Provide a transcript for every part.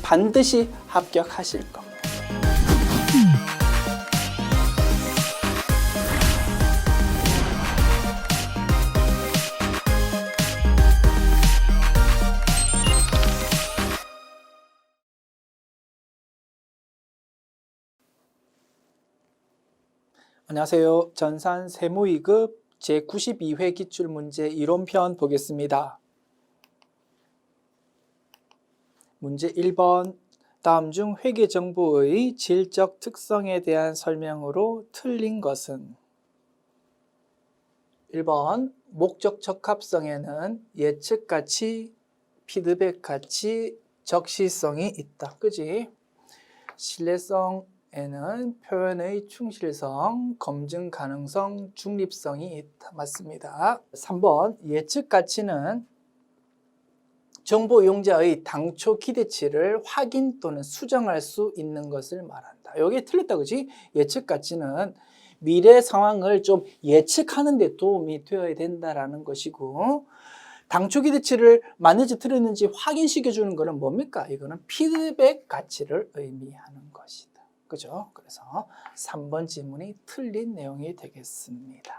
반드시 합격하실 겁니다. 안녕하세요. 전산 세무 2급 제92회 기출문제 이론편 보겠습니다. 문제 1번. 다음 중 회계정보의 질적 특성에 대한 설명으로 틀린 것은? 1번. 목적 적합성에는 예측가치, 피드백가치, 적시성이 있다. 그지? 신뢰성에는 표현의 충실성, 검증 가능성, 중립성이 있다. 맞습니다. 3번. 예측가치는 정보 이용자의 당초 기대치를 확인 또는 수정할 수 있는 것을 말한다. 여기 틀렸다, 그지? 예측 가치는 미래 상황을 좀 예측하는 데 도움이 되어야 된다라는 것이고, 당초 기대치를 맞는지 틀렸는지 확인시켜주는 것은 뭡니까? 이거는 피드백 가치를 의미하는 것이다. 그죠? 그래서 3번 질문이 틀린 내용이 되겠습니다.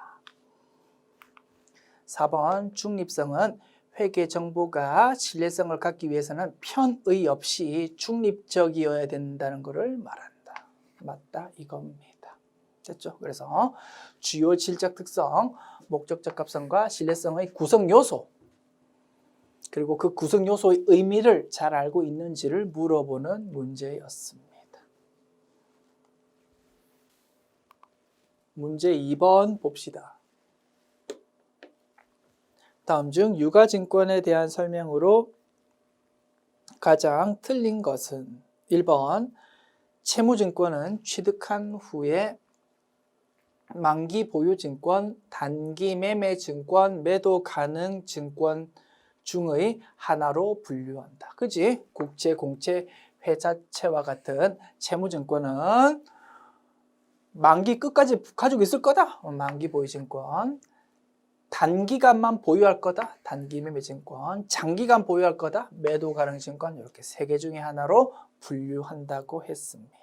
4번. 중립성은 회계 정보가 신뢰성을 갖기 위해서는 편의 없이 중립적이어야 된다는 것을 말한다. 맞다 이겁니다. 됐죠? 그래서 주요 질적 특성, 목적 적합성과 신뢰성의 구성 요소, 그리고 그 구성 요소의 의미를 잘 알고 있는지를 물어보는 문제였습니다. 문제 2번 봅시다. 다음 중 유가증권에 대한 설명으로 가장 틀린 것은? 1번. 채무증권은 취득한 후에 만기 보유증권, 단기 매매증권, 매도 가능 증권 중의 하나로 분류한다. 그지? 국채, 공채, 회사채와 같은 채무증권은 만기 끝까지 가지고 있을 거다. 만기 보유증권. 단기간만 보유할 거다. 단기 매매증권. 장기간 보유할 거다. 매도 가능 증권. 이렇게 세 개 중에 하나로 분류한다고 했습니다.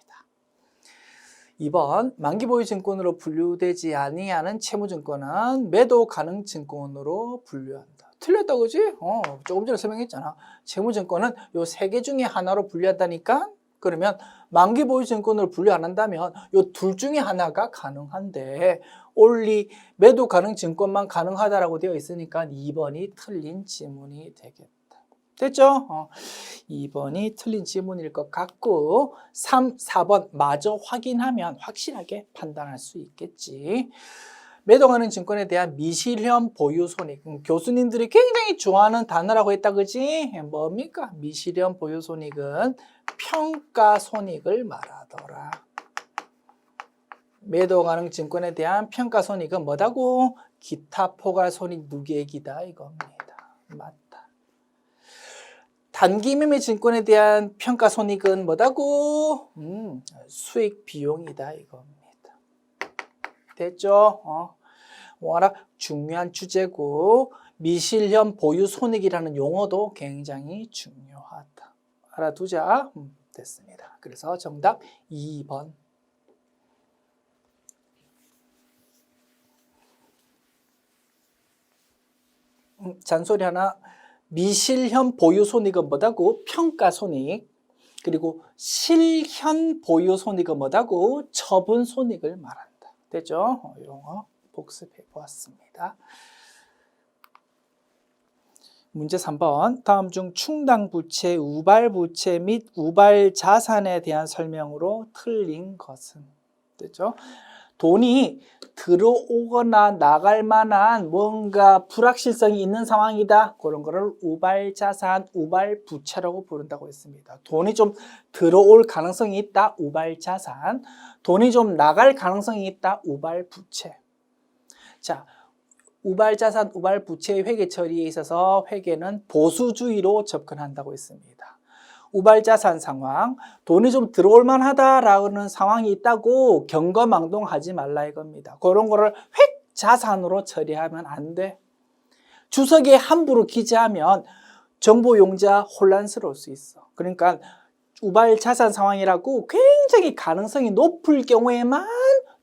2번. 만기 보유 증권으로 분류되지 아니하는 채무증권은 매도 가능 증권으로 분류한다. 틀렸다, 그지? 조금 전에 설명했잖아. 채무증권은 요 세 개 중에 하나로 분류한다니까? 그러면 만기 보유 증권으로 분류 안 한다면 요 둘 중에 하나가 가능한데 only 매도 가능 증권만 가능하다라고 되어 있으니까 2번이 틀린 지문이 되겠다. 됐죠? 2번이 틀린 지문일 것 같고 3, 4번 마저 확인하면 확실하게 판단할 수 있겠지. 매도 가능 증권에 대한 미실현 보유 손익. 교수님들이 굉장히 좋아하는 단어라고 했다, 그지? 뭡니까? 미실현 보유 손익은 평가 손익을 말하더라. 매도 가능 증권에 대한 평가 손익은 뭐다고? 기타 포괄 손익 누계액이다 이겁니다. 맞다. 단기 매매 증권에 대한 평가 손익은 뭐다고? 수익 비용이다 이겁니다. 됐죠? 워낙 중요한 주제고 미실현 보유 손익이라는 용어도 굉장히 중요하다. 알아두자. 됐습니다. 그래서 정답 2번. 잔소리 하나. 미실현 보유 손익은 뭐다고? 평가 손익. 그리고 실현 보유 손익은 뭐다고? 처분 손익을 말한다. 됐죠? 용어 복습해 보았습니다. 문제 3번. 다음 중 충당 부채, 우발 부채 및 우발 자산에 대한 설명으로 틀린 것은? 됐죠? 돈이 들어오거나 나갈 만한 뭔가 불확실성이 있는 상황이다. 그런 거를 우발 자산, 우발 부채라고 부른다고 했습니다. 돈이 좀 들어올 가능성이 있다. 우발 자산. 돈이 좀 나갈 가능성이 있다. 우발 부채. 자, 우발 자산, 우발 부채의 회계 처리에 있어서 회계는 보수주의로 접근한다고 했습니다. 우발 자산 상황, 돈이 좀 들어올 만하다라는 상황이 있다고 경거망동하지 말라 이겁니다. 그런 거를 획 자산으로 처리하면 안 돼. 주석에 함부로 기재하면 정보 용자 혼란스러울 수 있어. 그러니까 우발 자산 상황이라고 굉장히 가능성이 높을 경우에만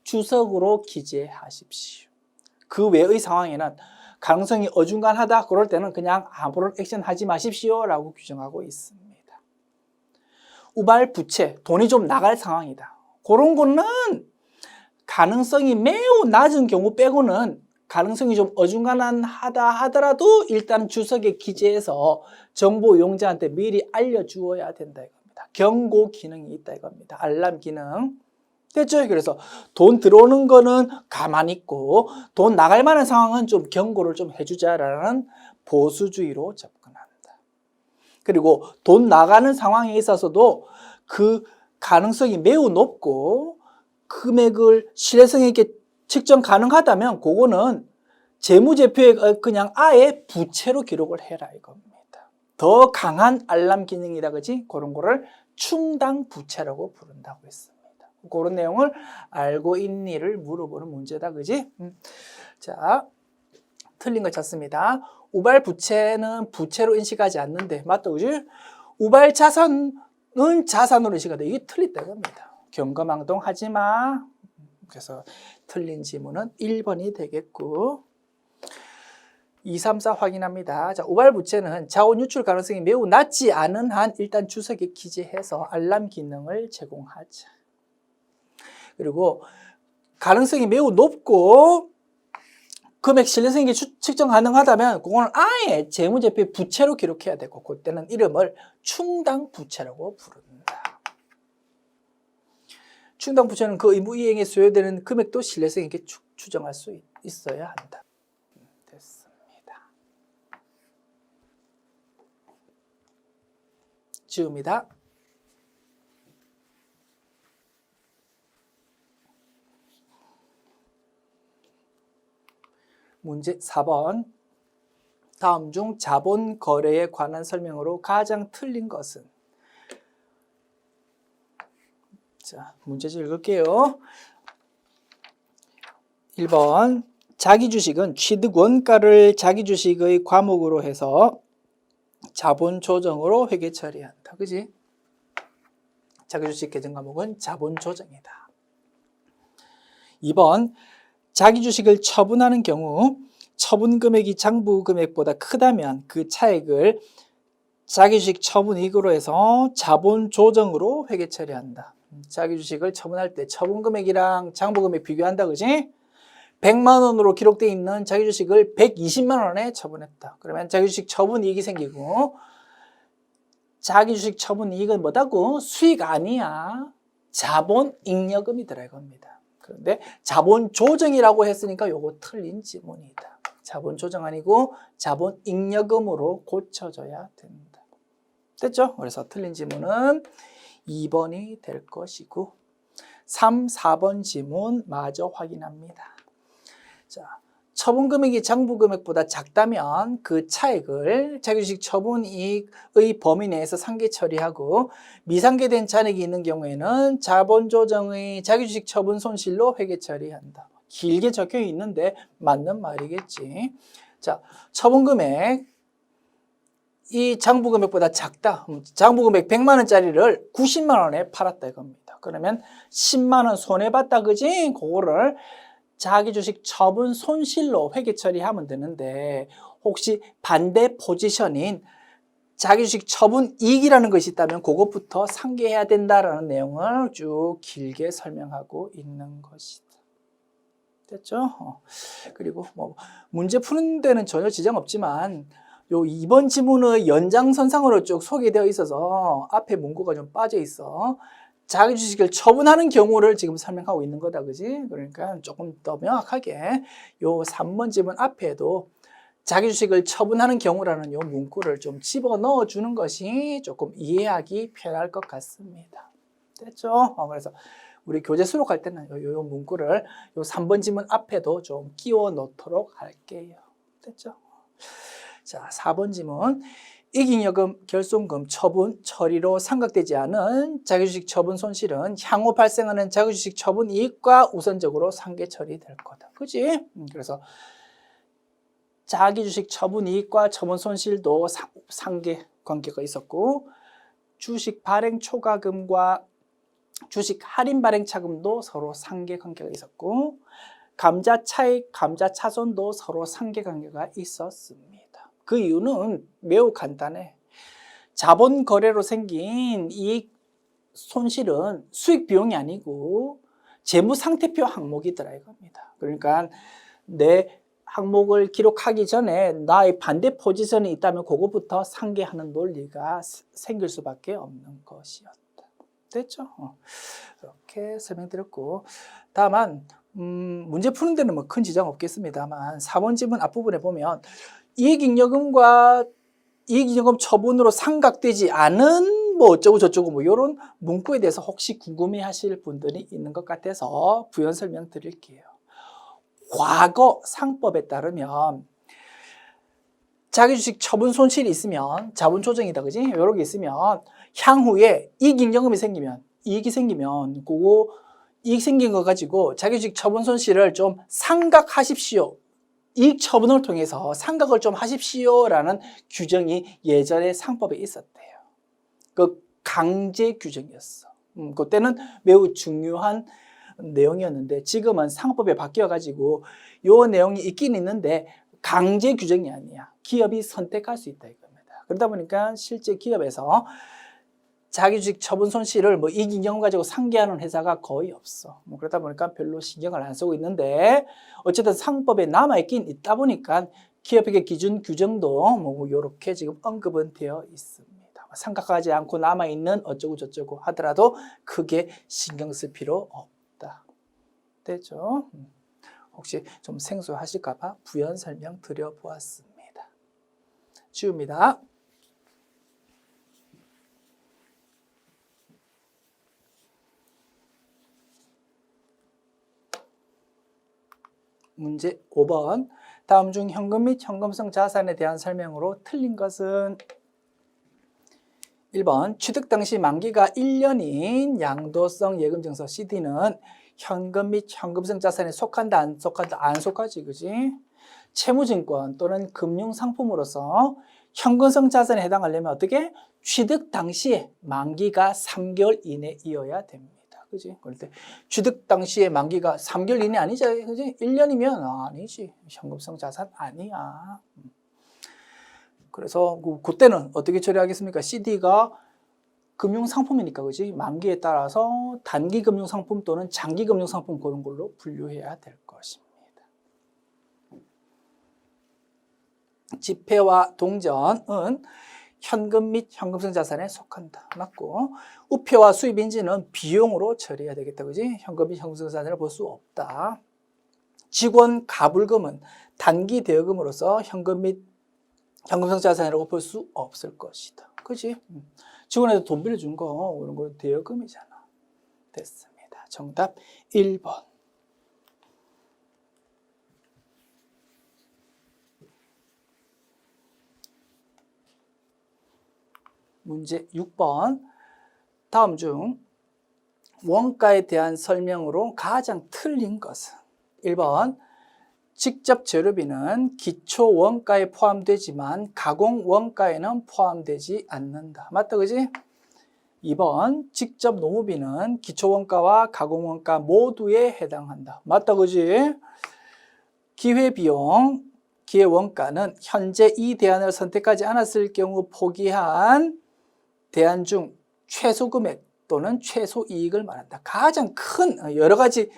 주석으로 기재하십시오. 그 외의 상황에는 가능성이 어중간하다 그럴 때는 그냥 아무런 액션 하지 마십시오 라고 규정하고 있습니다. 우발 부채, 돈이 좀 나갈 상황이다. 그런 거는 가능성이 매우 낮은 경우 빼고는 가능성이 좀 어중간하다 하더라도 일단 주석에 기재해서 정보 이용자한테 미리 알려주어야 된다 이겁니다. 경고 기능이 있다 이겁니다. 알람 기능. 됐죠? 그래서 돈 들어오는 거는 가만히 있고 돈 나갈 만한 상황은 좀 경고를 좀 해주자라는 보수주의로 접근한다. 그리고 돈 나가는 상황에 있어서도 그 가능성이 매우 높고 금액을 신뢰성 있게 측정 가능하다면 그거는 재무제표에 그냥 아예 부채로 기록을 해라 이겁니다. 더 강한 알람 기능이다 그지? 그런 거를 충당 부채라고 부른다고 했습니다. 그런 내용을 알고 있니를 물어보는 문제다 그지? 자, 틀린 거 찾습니다. 우발 부채는 부채로 인식하지 않는데 맞다 그지? 우발 자산은 자산으로 인식한다. 이게 틀렸다 이겁니다. 경거망동하지 마. 그래서 틀린 지문은 1번이 되겠고 2, 3, 4 확인합니다. 자, 우발 부채는 자원 유출 가능성이 매우 낮지 않은 한 일단 주석에 기재해서 알람 기능을 제공하자. 그리고 가능성이 매우 높고 금액 신뢰성 있게 측정 가능하다면 그거는 아예 재무제표에 부채로 기록해야 되고 그때는 이름을 충당 부채라고 부른다. 충당 부채는 그 의무 이행에 소요되는 금액도 신뢰성 있게 추정할 수 있어야 한다. 됐습니다. 지웁니다. 문제 4번. 다음 중 자본 거래에 관한 설명으로 가장 틀린 것은? 자, 문제집 읽을게요. 1번. 자기 주식은 취득 원가를 자기 주식의 과목으로 해서 자본 조정으로 회계 처리한다. 그지? 자기 주식 계정 과목은 자본 조정이다. 2번. 자기 주식을 처분하는 경우 처분 금액이 장부 금액보다 크다면 그 차액을 자기 주식 처분 이익으로 해서 자본 조정으로 회계 처리한다. 자기 주식을 처분할 때 처분 금액이랑 장부 금액 비교한다. 그지? 100만 원으로 기록되어 있는 자기 주식을 120만 원에 처분했다. 그러면 자기 주식 처분 이익이 생기고 자기 주식 처분 이익은 뭐다고? 수익 아니야. 자본 잉여금이더라 이겁니다. 그런데 자본 조정이라고 했으니까 요거 틀린 지문이다. 자본 조정 아니고 자본 잉여금으로 고쳐져야 된다. 됐죠? 그래서 틀린 지문은 2번이 될 것이고 3, 4번 지문 마저 확인합니다. 자, 처분 금액이 장부 금액보다 작다면 그 차액을 자기 주식 처분 이익의 범위 내에서 상계 처리하고 미상계된 잔액이 있는 경우에는 자본 조정의 자기 주식 처분 손실로 회계 처리한다. 길게 적혀 있는데 맞는 말이겠지. 자, 처분 금액 이 장부 금액보다 작다. 장부 금액 100만 원짜리를 90만 원에 팔았다 이겁니다. 그러면 10만 원 손해봤다 그지? 그거를 자기 주식 처분 손실로 회계 처리하면 되는데 혹시 반대 포지션인 자기 주식 처분 이익이라는 것이 있다면 그것부터 상계해야 된다라는 내용을 쭉 길게 설명하고 있는 것이다. 됐죠? 그리고 뭐 문제 푸는 데는 전혀 지장 없지만 요 2번 지문의 연장선상으로 쭉 소개되어 있어서 앞에 문구가 좀 빠져 있어. 자기 주식을 처분하는 경우를 지금 설명하고 있는 거다, 그지? 그러니까 조금 더 명확하게 요 3번 지문 앞에도 자기 주식을 처분하는 경우라는 요 문구를 좀 집어 넣어 주는 것이 조금 이해하기 편할 것 같습니다. 됐죠? 그래서 우리 교재 수록할 때는 요 문구를 요 3번 지문 앞에도 좀 끼워 넣도록 할게요. 됐죠? 자, 4번 지문. 이익잉여금, 결손금, 처분, 처리로 상각되지 않은 자기주식 처분 손실은 향후 발생하는 자기주식 처분 이익과 우선적으로 상계 처리될 거다. 그지? 그래서 자기주식 처분 이익과 처분 손실도 상계 관계가 있었고 주식 발행 초과금과 주식 할인 발행 차금도 서로 상계 관계가 있었고 감자 차익, 감자 차손도 서로 상계 관계가 있었습니다. 그 이유는 매우 간단해. 자본 거래로 생긴 이익 손실은 수익 비용이 아니고 재무 상태표 항목이더라 이겁니다. 그러니까 내 항목을 기록하기 전에 나의 반대 포지션이 있다면 그거부터 상계하는 논리가 생길 수밖에 없는 것이었다. 됐죠? 이렇게 설명드렸고 다만 문제 푸는 데는 뭐 큰 지장 없겠습니다만 4번 지문 앞부분에 보면 이익잉여금과 이익잉여금 처분으로 상각되지 않은 뭐 어쩌고 저쩌고 뭐 이런 문구에 대해서 혹시 궁금해하실 분들이 있는 것 같아서 부연 설명 드릴게요. 과거 상법에 따르면 자기주식 처분 손실이 있으면 자본 조정이다, 그지? 이런 게 있으면 향후에 이익잉여금이 생기면 이익이 생기면 그거 이익 생긴 거 가지고 자기주식 처분 손실을 좀 상각하십시오. 이익 처분을 통해서 상각을 좀 하십시오라는 규정이 예전에 상법에 있었대요. 그 강제 규정이었어. 그때는 매우 중요한 내용이었는데 지금은 상법에 바뀌어가지고 요 내용이 있긴 있는데 강제 규정이 아니야. 기업이 선택할 수 있다 이겁니다. 그러다 보니까 실제 기업에서 자기주식 처분 손실을 뭐 이익잉여금 가지고 상계하는 회사가 거의 없어. 그러다 보니까 별로 신경을 안 쓰고 있는데 어쨌든 상법에 남아있긴 있다 보니까 기업회계 기준 규정도 뭐 이렇게 지금 언급은 되어 있습니다. 상각하지 않고 남아있는 어쩌고 저쩌고 하더라도 크게 신경 쓸 필요 없다. 됐죠? 혹시 좀 생소하실까 봐 부연 설명 드려보았습니다. 지웁니다. 문제 5번. 다음 중 현금 및 현금성 자산에 대한 설명으로 틀린 것은 1번. 취득 당시 만기가 1년인 양도성 예금증서 CD는 현금 및 현금성 자산에 속한다, 안 속한다? 안 속하지, 그지? 채무증권 또는 금융상품으로서 현금성 자산에 해당하려면 어떻게? 취득 당시에 만기가 3개월 이내이어야 됩니다. 그지? 그럴 때 취득 당시에 만기가 3개월 이내 아니지? 그지? 1년이면 아니지. 현금성 자산 아니야. 그래서 그때는 어떻게 처리하겠습니까? CD가 금융상품이니까, 그지? 만기에 따라서 단기 금융상품 또는 장기 금융상품 그런 걸로 분류해야 될 것입니다. 지폐와 동전은 현금 및 현금성 자산에 속한다. 맞고, 우표와 수입인지는 비용으로 처리해야 되겠다. 그지? 현금 및 현금성 자산을 볼 수 없다. 직원 가불금은 단기 대여금으로서 현금 및 현금성 자산이라고 볼 수 없을 것이다. 그지? 직원한테 돈 빌려준 거, 이런 거 대여금이잖아. 됐습니다. 정답 1번. 문제 6번. 다음 중 원가에 대한 설명으로 가장 틀린 것은 1번. 직접 재료비는 기초 원가에 포함되지만 가공 원가에는 포함되지 않는다. 맞다, 그지? 2번. 직접 노무비는 기초 원가와 가공 원가 모두에 해당한다. 맞다, 그지? 기회비용, 기회원가는 현재 이 대안을 선택하지 않았을 경우 포기한 대안 중 최소 금액 또는 최소 이익을 말한다. 가장 큰 여러 가지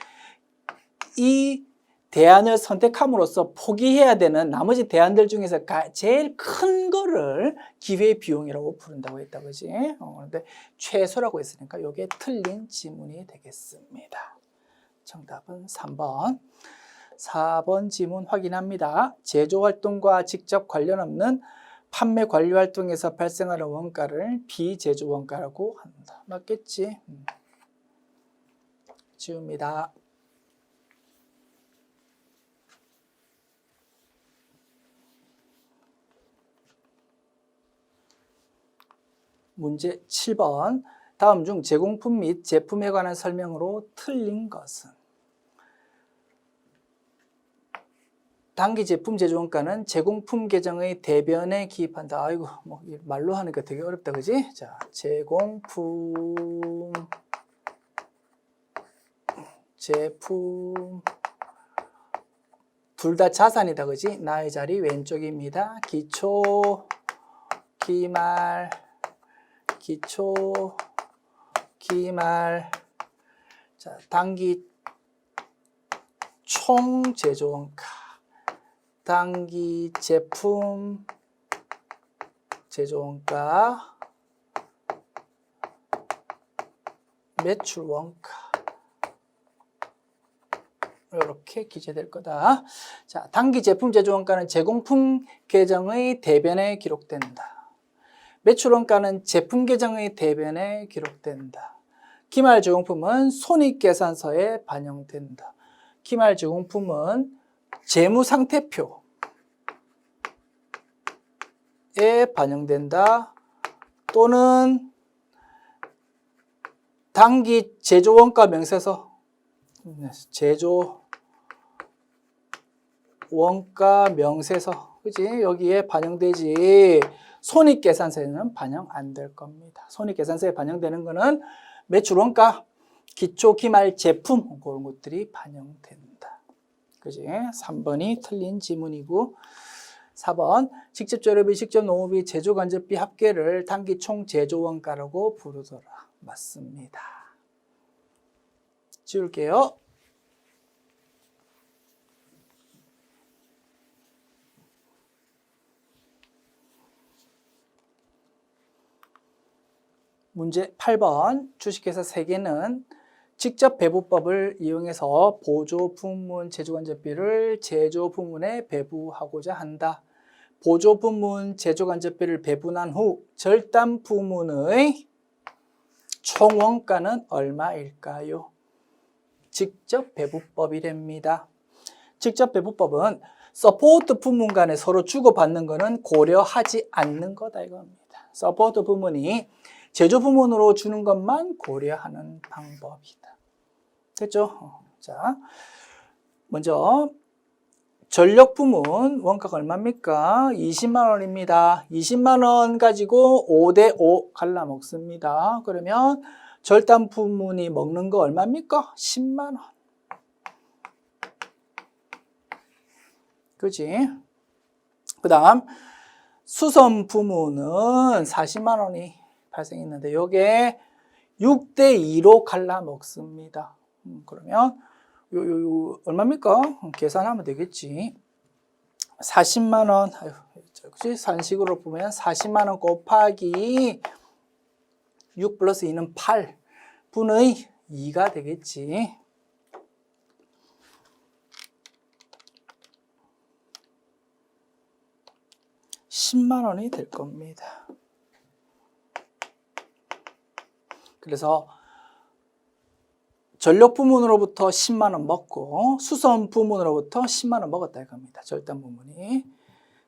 이 대안을 선택함으로써 포기해야 되는 나머지 대안들 중에서 제일 큰 거를 기회비용이라고 부른다고 했다, 그지? 그런데 최소라고 했으니까 이게 틀린 지문이 되겠습니다. 정답은 3번. 4번 지문 확인합니다. 제조활동과 직접 관련 없는 판매 관리 활동에서 발생하는 원가를 비제조 원가라고 한다. 맞겠지? 지웁니다. 문제 7번. 다음 중 제공품 및 제품에 관한 설명으로 틀린 것은 단기 제품 제조원가는 제공품 계정의 대변에 기입한다. 아이고, 뭐 말로 하니까 되게 어렵다, 그지? 자, 제공품, 제품, 둘 다 자산이다, 그지? 나의 자리 왼쪽입니다. 기초, 기말, 기초, 기말. 자, 단기 총 제조원가, 단기 제품 제조원가, 매출원가. 이렇게 기재될 거다. 자, 단기 제품 제조원가는 제공품 계정의 대변에 기록된다. 매출원가는 제품 계정의 대변에 기록된다. 기말 제공품은 손익계산서에 반영된다. 기말 제공품은 재무상태표에 반영된다. 또는 단기 제조원가 명세서, 제조원가 명세서, 그지? 여기에 반영되지. 손익계산서에는 반영 안 될 겁니다. 손익계산서에 반영되는 거는 매출원가, 기초 기말 제품, 그런 것들이 반영된다. 그지? 3번이 틀린 지문이고, 4번 직접 재료비, 직접 노무비, 제조간접비 합계를 단기 총 제조원가라고 부르더라. 맞습니다. 지울게요. 문제 8번 주식회사 3개는 직접 배부법을 이용해서 보조 부문 제조간접비를 제조 부문에 배부하고자 한다. 보조 부문 제조간접비를 배분한 후 절단 부문의 총 원가는 얼마일까요? 직접 배부법이랍니다. 직접 배부법은 서포트 부문 간에 서로 주고받는 것은 고려하지 않는 거다 이겁니다. 서포트 부문이 제조 부문으로 주는 것만 고려하는 방법이다. 됐죠? 자, 먼저 전력 부문 원가가 얼마입니까? 20만 원입니다. 20만 원 가지고 5대5 갈라 먹습니다. 그러면 절단 부문이 먹는 거 얼마입니까? 10만 원. 그지? 그 다음 수선 부문은 40만 원이 발생했는데 요게 6대2로 갈라 먹습니다. 그러면 요 얼마입니까? 계산하면 되겠지. 40만 원. 아유, 그치? 산식으로 보면 40만 원 곱하기 6 플러스 2는 8 분의 2가 되겠지. (10만 원이) 될 겁니다. 그래서 전력 부문으로부터 10만 원 먹고 수선 부문으로부터 10만 원 먹었다 이겁니다. 절단 부문이.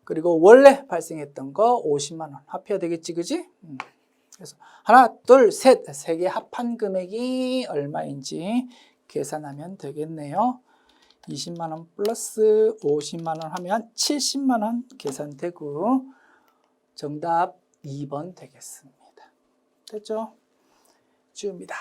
그리고 원래 발생했던 거 50만 원 합해야 되겠지, 그지? 그래서 하나, 둘, 셋, 세 개 합한 금액이 얼마인지 계산하면 되겠네요. 20만 원 플러스 50만 원 하면 70만 원 계산되고 정답 2번 되겠습니다. 됐죠? 지웁니다.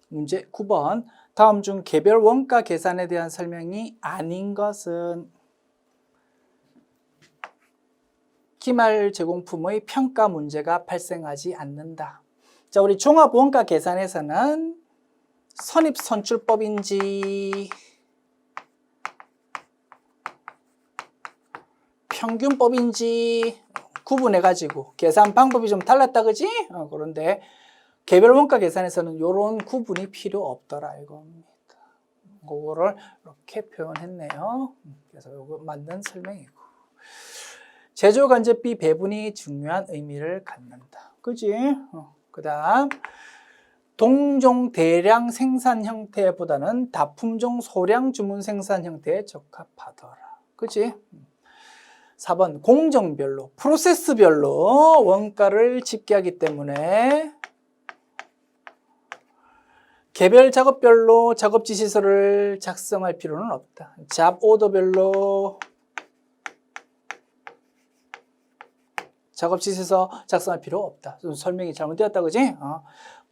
문제 9번. 다음 중 개별 원가 계산에 대한 설명이 아닌 것은 기말 제공품의 평가 문제가 발생하지 않는다. 자, 우리 종합 원가 계산에서는 선입선출법인지 평균법인지 구분해가지고 계산 방법이 좀 달랐다, 그지? 그런데 개별 원가 계산에서는 이런 구분이 필요 없더라 이겁니다. 그거를 이렇게 표현했네요. 그래서 이거 맞는 설명이고. 제조간접비 배분이 중요한 의미를 갖는다. 그지? 그 다음 동종 대량 생산 형태보다는 다품종 소량 주문 생산 형태에 적합하더라. 그지? 4번 공정별로, 프로세스별로 원가를 집계하기 때문에 개별 작업별로 작업 지시서를 작성할 필요는 없다. 잡 오더별로 작업 지시서 작성할 필요 없다. 설명이 잘못되었다, 그지?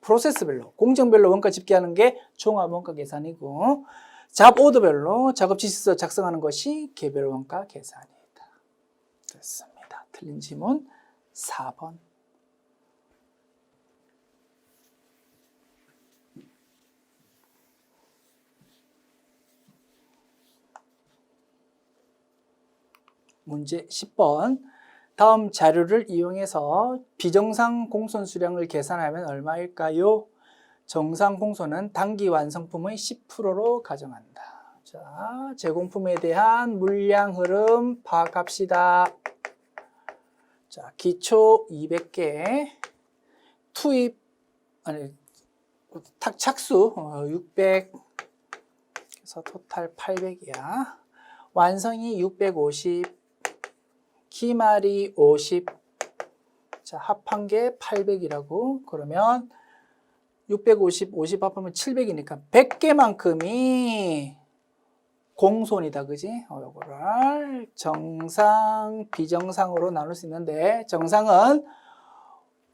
프로세스별로, 공정별로 원가 집계하는 게 종합 원가 계산이고, 잡 오더별로 작업 지시서 작성하는 것이 개별 원가 계산이다. 됐습니다. 틀린 지문 4번. 문제 10번. 다음 자료를 이용해서 비정상 공손 수량을 계산하면 얼마일까요? 정상 공손은 단기 완성품의 10%로 가정한다. 자, 제공품에 대한 물량 흐름 파악합시다. 자, 기초 200개, 투입, 착수 600, 그래서 토탈 800이야. 완성이 650, 기말이 50, 자, 합한 게 800이라고. 그러면 650, 50 합하면 700이니까 100개만큼이 공손이다, 그지? 요거를 정상, 비정상으로 나눌 수 있는데, 정상은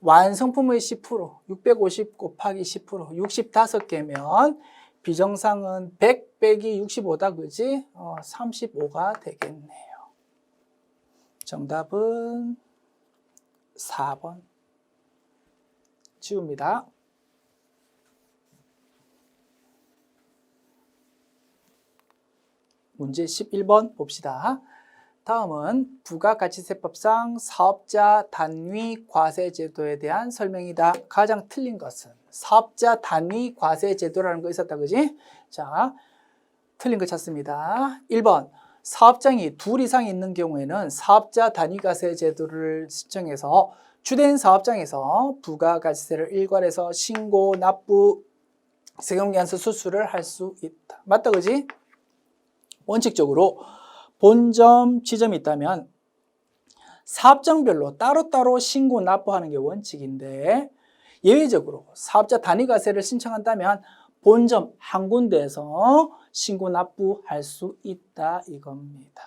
완성품의 10%, 650 곱하기 10%, 65개면, 비정상은 100 빼기 65다, 그지? 35가 되겠네요. 정답은 4번. 지웁니다. 문제 11번 봅시다. 다음은 부가가치세법상 사업자 단위 과세 제도에 대한 설명이다. 가장 틀린 것은 사업자 단위 과세 제도라는 거 있었다, 그지? 자, 틀린 거 찾습니다. 1번. 사업장이 둘 이상 있는 경우에는 사업자 단위과세 제도를 신청해서 주된 사업장에서 부가가치세를 일괄해서 신고, 납부, 세금계산서 수수를 할 수 있다. 맞다, 그지? 원칙적으로 본점, 지점이 있다면 사업장별로 따로따로 신고, 납부하는 게 원칙인데, 예외적으로 사업자 단위과세를 신청한다면 본점 한 군데에서 신고 납부할 수 있다, 이겁니다.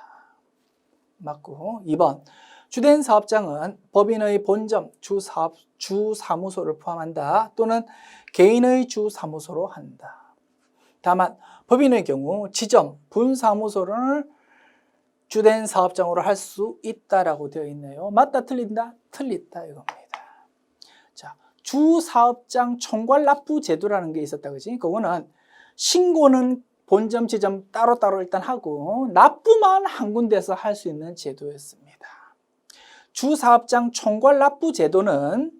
맞고. 2번. 주된 사업장은 법인의 본점, 주사무소를 포함한다. 또는 개인의 주사무소로 한다. 다만 법인의 경우 지점, 분사무소를 주된 사업장으로 할 수 있다라고 되어 있네요. 맞다, 틀린다? 틀리다, 이겁니다. 자, 주사업장 총괄 납부 제도라는 게 있었다, 그지? 그거는 신고는 본점, 지점 따로따로 일단 하고 납부만 한 군데서 할 수 있는 제도였습니다. 주사업장 총괄 납부 제도는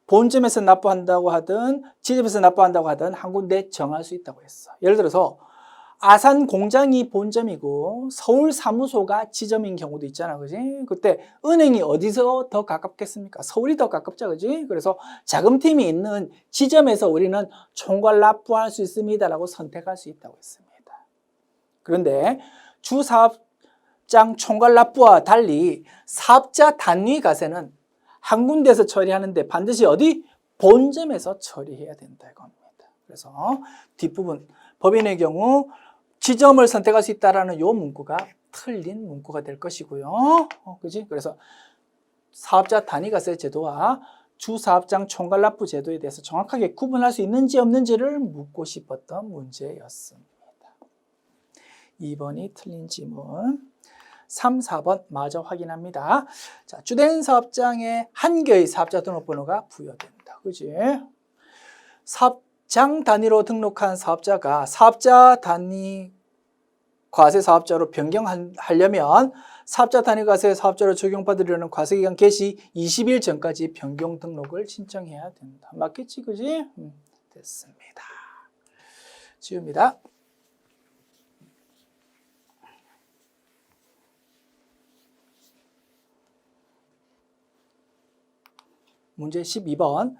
본점에서 납부한다고 하든 지점에서 납부한다고 하든 한 군데 정할 수 있다고 했어. 예를 들어서 아산 공장이 본점이고 서울 사무소가 지점인 경우도 있잖아, 그지? 그때 은행이 어디서 더 가깝겠습니까? 서울이 더 가깝죠, 그지? 그래서 자금팀이 있는 지점에서 우리는 총괄 납부할 수 있습니다라고 선택할 수 있다고 했습니다. 그런데 주사업장 총괄 납부와 달리 사업자 단위 과세는 한 군데에서 처리하는데 반드시 어디? 본점에서 처리해야 된다, 이겁니다. 그래서 뒷부분 법인의 경우 지점을 선택할 수 있다라는 요 문구가 틀린 문구가 될 것이고요. 그지? 그래서 사업자 단위과세 제도와 주사업장 총괄 납부 제도에 대해서 정확하게 구분할 수 있는지 없는지를 묻고 싶었던 문제였습니다. 2번이 틀린 지문. 3, 4번 마저 확인합니다. 자, 주된 사업장에 한 개의 사업자 등록번호가 부여된다. 그지? 사업장 단위로 등록한 사업자가 사업자 단위 과세 사업자로 변경하려면 사업자 단위 과세 사업자로 적용받으려는 과세기간 개시 20일 전까지 변경 등록을 신청해야 된다. 맞겠지, 그지? 됐습니다. 지웁니다. 문제 12번.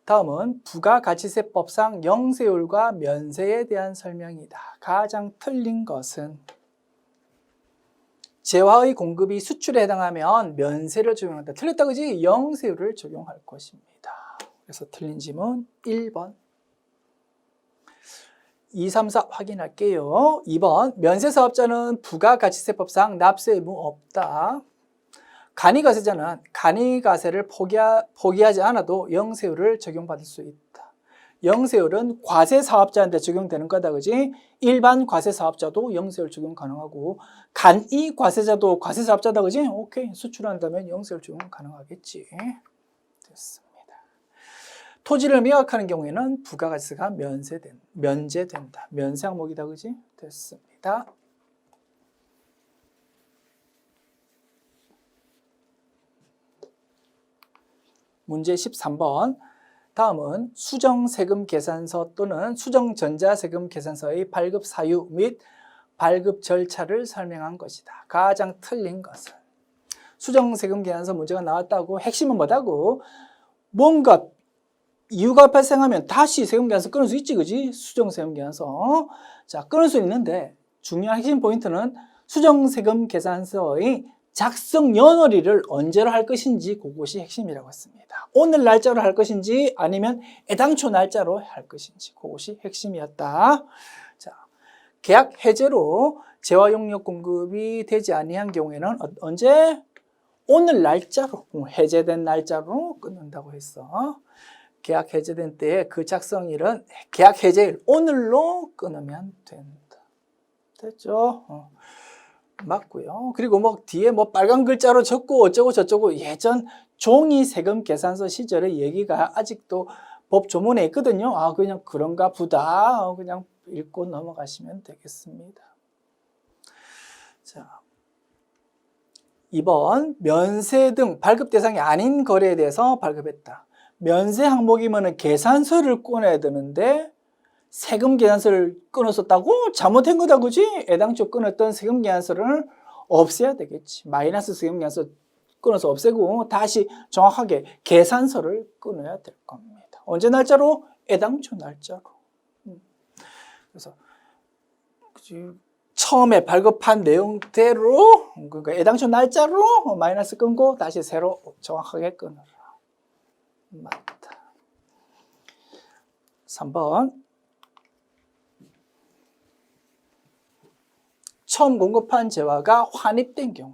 다음은 부가가치세법상 영세율과 면세에 대한 설명이다. 가장 틀린 것은 재화의 공급이 수출에 해당하면 면세를 적용한다. 틀렸다 그지? 영세율을 적용할 것입니다. 그래서 틀린 질문 1번. 2, 3, 4 확인할게요. 2번. 면세사업자는 부가가치세법상 납세 의무 없다. 간이가세자는 간이가세를 포기하지 않아도 영세율을 적용받을 수 있다. 영세율은 과세사업자한테 적용되는 거다. 그지? 일반 과세사업자도 영세율 적용 가능하고 간이과세자도 과세사업자다. 그지? 오케이. 수출한다면 영세율 적용 가능하겠지. 됐습니다. 토지를 매각하는 경우에는 부가가치세가 면제된다. 면세 항목이다. 그지? 됐습니다. 문제 13번. 다음은 수정세금 계산서 또는 수정전자세금 계산서의 발급 사유 및 발급 절차를 설명한 것이다. 가장 틀린 것은 수정세금 계산서 문제가 나왔다고 핵심은 뭐다고? 뭔가 이유가 발생하면 다시 세금 계산서 끊을 수 있지, 그지? 수정세금 계산서. 자, 끊을 수 있는데 중요한 핵심 포인트는 수정세금 계산서의 작성 연월일을 언제로 할 것인지 그것이 핵심이라고 했습니다. 오늘 날짜로 할 것인지 아니면 애당초 날짜로 할 것인지 그것이 핵심이었다. 자, 계약 해제로 재화용역 공급이 되지 아니한 경우에는 언제? 오늘 날짜로, 해제된 날짜로 끊는다고 했어. 계약 해제된 때에 그 작성일은 계약 해제일 오늘로 끊으면 된다. 됐죠? 맞고요. 그리고 뭐 뒤에 뭐 빨간 글자로 적고 어쩌고 저쩌고 예전 종이 세금 계산서 시절의 얘기가 아직도 법 조문에 있거든요. 아, 그냥 그런가 보다. 그냥 읽고 넘어가시면 되겠습니다. 자, 2번. 면세 등 발급 대상이 아닌 거래에 대해서 발급했다. 면세 항목이면 계산서를 꺼내야 되는데 세금 계산서를 끊었었다고? 잘못한 거다, 그지? 애당초 끊었던 세금 계산서를 없애야 되겠지. 마이너스 세금 계산서 끊어서 없애고 다시 정확하게 계산서를 끊어야 될 겁니다. 언제 날짜로? 애당초 날짜로. 그래서 처음에 발급한 내용대로, 그러니까 애당초 날짜로 마이너스 끊고 다시 새로 정확하게 끊어라. 맞다. 3번. 처음 공급한 재화가 환입된 경우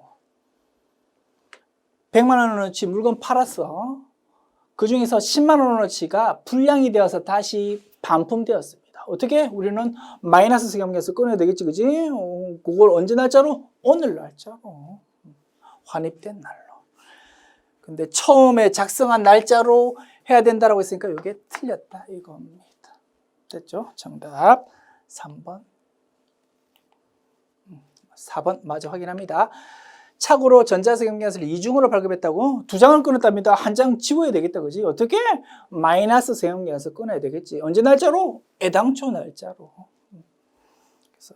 100만 원어치 물건 팔았어. 그 중에서 10만 원어치가 불량이 되어서 다시 반품되었습니다. 어떻게? 우리는 마이너스 세금에서 끊어야 되겠지, 그지? 그걸 언제 날짜로? 오늘 날짜로. 환입된 날로. 근데 처음에 작성한 날짜로 해야 된다고 했으니까 이게 틀렸다 이겁니다. 됐죠? 정답 3번. 4번 마저 확인합니다. 착오로 전자세금 계산서를 2중으로 발급했다고? 2장을 끊었답니다. 1장 지워야 되겠다, 그지? 어떻게? 마이너스 세금 계산서 끊어야 되겠지. 언제 날짜로? 애당초 날짜로. 그래서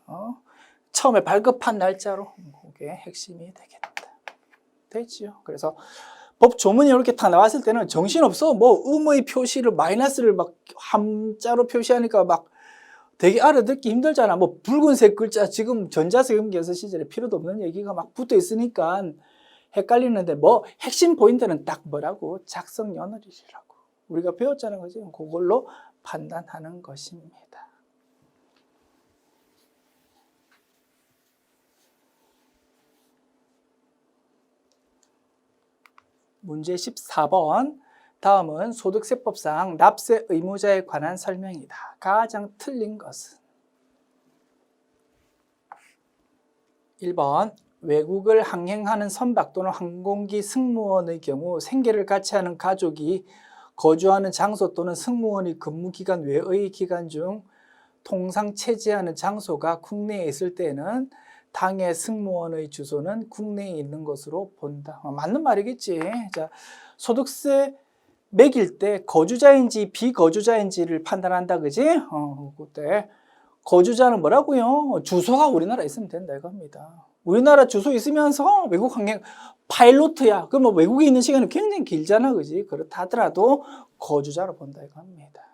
처음에 발급한 날짜로. 그게 핵심이 되겠다. 됐지요? 그래서 법 조문이 이렇게 다 나왔을 때는 정신없어. 뭐 음의 표시를 마이너스를 막 함자로 표시하니까 막 되게 알아듣기 힘들잖아. 뭐 붉은색 글자 지금 전자세금 계산서 시절에 필요도 없는 얘기가 막 붙어 있으니까 헷갈리는데 뭐 핵심 포인트는 딱 뭐라고? 작성 연월일이라고. 우리가 배웠잖아, 그지? 그걸로 판단하는 것입니다. 문제 14번. 다음은 소득세법상 납세 의무자에 관한 설명이다. 가장 틀린 것은 1번. 외국을 항행하는 선박 또는 항공기 승무원의 경우 생계를 같이 하는 가족이 거주하는 장소 또는 승무원이 근무기간 외의 기간 중 통상 체지하는 장소가 국내에 있을 때는 당해 승무원의 주소는 국내에 있는 것으로 본다. 맞는 말이겠지. 자, 소득세 매길 때 거주자인지 비거주자인지를 판단한다, 그지? 그때 거주자는 뭐라고요? 주소가 우리나라에 있으면 된다 이겁니다. 우리나라 주소 있으면서 외국 항행 파일로트야. 그럼 외국에 있는 시간이 굉장히 길잖아, 그지? 그렇다 하더라도 거주자로 본다 이겁니다.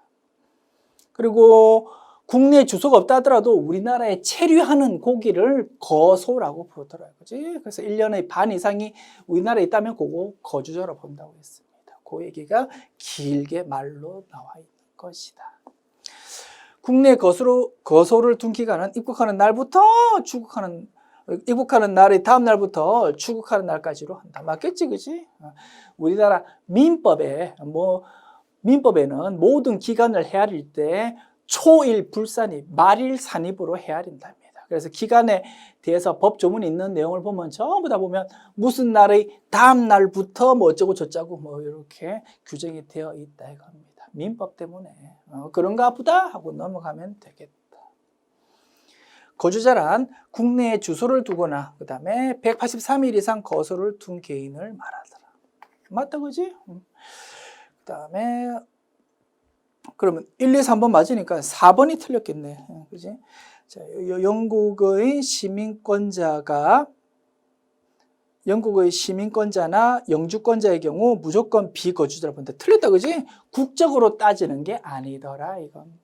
그리고 국내 주소가 없다 하더라도 우리나라에 체류하는 고기를 거소라고 부르더라고요. 그지? 그래서 1년의 반 이상이 우리나라에 있다면 그거 거주자로 본다고 했습니다. 그 얘기가 길게 말로 나와 있는 것이다. 국내 거소를 둔 기간은 입국하는 날부터 입국하는 날의 다음 날부터 출국하는 날까지로 한다. 맞겠지, 그지? 우리나라 민법에는 모든 기간을 헤아릴 때 초일 불산입, 말일 산입으로 헤아린답니다. 그래서 기간에 대해서 법 조문이 있는 내용을 보면 전부 다 보면 무슨 날의 다음 날부터 뭐 어쩌고 저쩌고 뭐 이렇게 규정이 되어 있다 이겁니다. 민법 때문에 그런가 보다 하고 넘어가면 되겠다. 거주자란 국내에 주소를 두거나 그 다음에 183일 이상 거소를 둔 개인을 말하더라. 맞다, 그지? 그 다음에 그러면 1, 2, 3번 맞으니까 4번이 틀렸겠네. 그지? 자, 영국의 시민권자나 영주권자의 경우 무조건 비거주자라고 본다. 틀렸다, 그지? 국적으로 따지는 게 아니더라 이겁니다.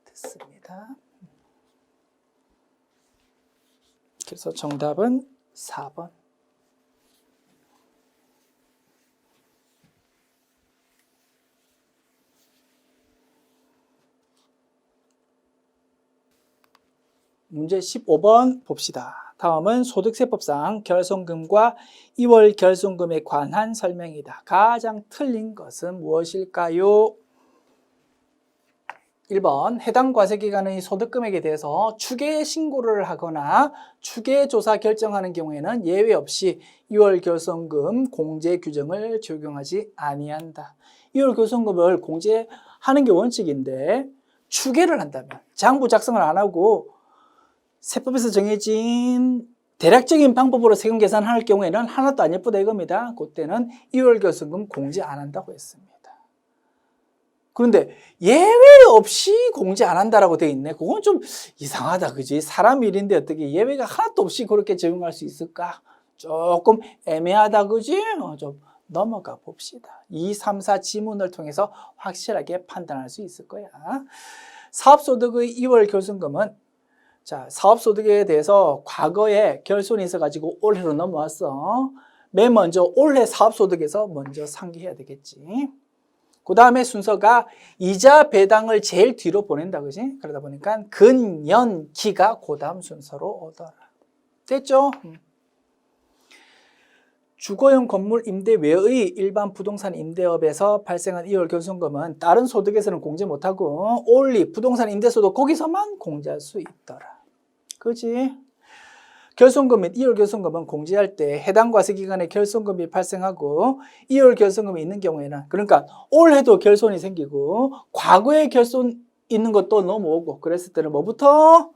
됐습니다. 그래서 정답은 4번. 문제 15번 봅시다. 다음은 소득세법상 결손금과 2월 결손금에 관한 설명이다. 가장 틀린 것은 무엇일까요? 1번 해당 과세기간의 소득금액에 대해서 추계 신고를 하거나 추계 조사 결정하는 경우에는 예외 없이 2월 결손금 공제 규정을 적용하지 아니한다. 2월 결손금을 공제하는 게 원칙인데 추계를 한다면 장부 작성을 안 하고 세법에서 정해진 대략적인 방법으로 세금 계산할 경우에는 하나도 안 예쁘다 이겁니다. 그때는 2월 결손금 공제 안 한다고 했습니다. 그런데 예외 없이 공제 안 한다라고 되어 있네. 그건 좀 이상하다, 그지? 사람 일인데 어떻게 예외가 하나도 없이 그렇게 적용할 수 있을까? 조금 애매하다, 그지? 좀 넘어가 봅시다. 2, 3, 4 지문을 통해서 확실하게 판단할 수 있을 거야. 사업소득의 2월 결손금은 자, 사업소득에 대해서 과거에 결손이 있어가지고 올해로 넘어왔어. 맨 먼저 올해 사업소득에서 먼저 상기해야 되겠지. 그 다음에 순서가 이자 배당을 제일 뒤로 보낸다, 그지? 그러다 보니까 근연기가 그 다음 순서로 오더라. 됐죠? 주거용 건물 임대 외의 일반 부동산 임대업에서 발생한 2월 결손금은 다른 소득에서는 공제 못하고 only 부동산 임대소득 거기서만 공제할 수 있더라. 그지? 결손금 및 2월 결손금은 공제할 때 해당 과세기간에 결손금이 발생하고 2월 결손금이 있는 경우에는 그러니까 올해도 결손이 생기고 과거에 결손 있는 것도 넘어오고 그랬을 때는 뭐부터?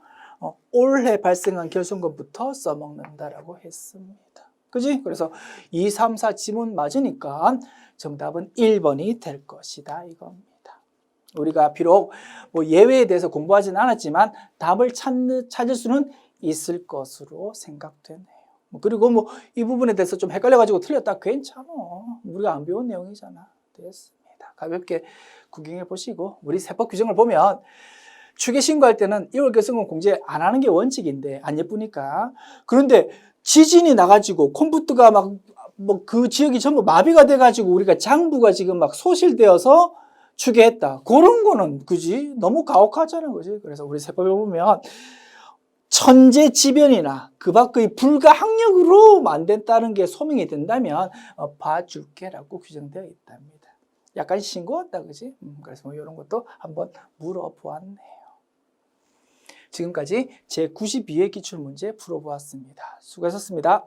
올해 발생한 결손금부터 써먹는다라고 했습니다. 그지? 그래서 2, 3, 4 지문 맞으니까 정답은 1번이 될 것이다 이겁니다. 우리가 비록 뭐 예외에 대해서 공부하지는 않았지만 답을 찾을 수는 있을 것으로 생각되네요. 그리고 뭐 이 부분에 대해서 좀 헷갈려가지고 틀렸다 괜찮아. 우리가 안 배운 내용이잖아. 됐습니다. 가볍게 구경해 보시고 우리 세법 규정을 보면 추계 신고할 때는 2월 결손금 공제 안 하는 게 원칙인데 안 예쁘니까. 그런데 지진이 나가지고 컴퓨터가 막 뭐 그 지역이 전부 마비가 돼가지고 우리가 장부가 지금 막 소실되어서 추계했다. 그런 거는 그지? 너무 가혹하잖아, 그지? 그래서 우리 세법에 보면 천재지변이나 그 밖의 불가항력으로 만든다는 게 소명이 된다면 봐줄게라고 규정되어 있답니다. 약간 싱거웠다, 그지? 그래서 뭐 이런 것도 한번 물어보았네요. 지금까지 제92회 기출문제 풀어보았습니다. 수고하셨습니다.